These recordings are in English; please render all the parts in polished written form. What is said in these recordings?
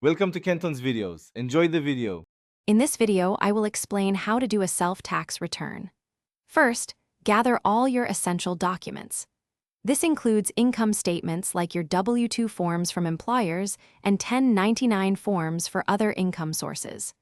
Welcome to Kenton's videos. Enjoy the video. In this video, I will explain how to do a self-tax return. First, gather all your essential documents. This includes income statements like your W-2 forms from employers and 1099 forms for other income sources.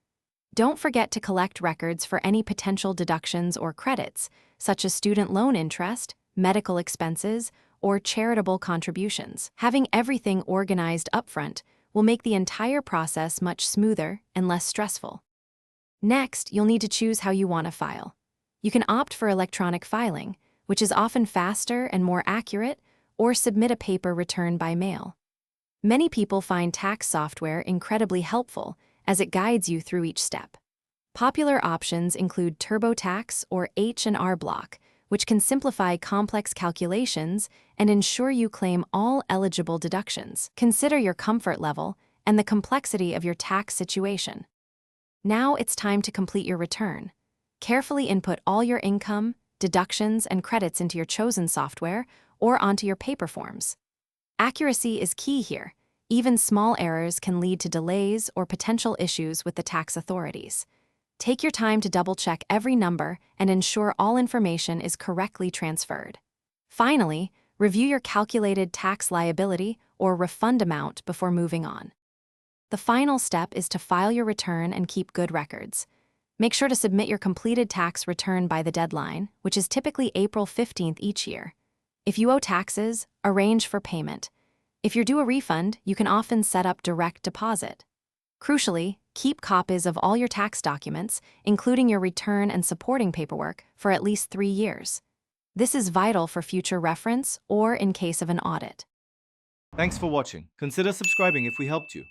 Don't forget to collect records for any potential deductions or credits, such as student loan interest, medical expenses, or charitable contributions. Having everything organized upfront will make the entire process much smoother and less stressful. Next, you'll need to choose how you want to file. You can opt for electronic filing, which is often faster and more accurate, or submit a paper return by mail. Many people find tax software incredibly helpful as it guides you through each step. Popular options include TurboTax or H&R Block, which can simplify complex calculations and ensure you claim all eligible deductions. Consider your comfort level and the complexity of your tax situation. Now it's time to complete your return. Carefully input all your income, deductions, and credits into your chosen software or onto your paper forms. Accuracy is key here. Even small errors can lead to delays or potential issues with the tax authorities. Take your time to double-check every number and ensure all information is correctly transferred. Finally, review your calculated tax liability or refund amount before moving on. The final step is to file your return and keep good records. Make sure to submit your completed tax return by the deadline, which is typically April 15th each year. If you owe taxes, arrange for payment. If you're due a refund, you can often set up direct deposit. Crucially, keep copies of all your tax documents, including your return and supporting paperwork, for at least 3 years. This is vital for future reference or in case of an audit. Thanks for watching. Consider subscribing if we helped you.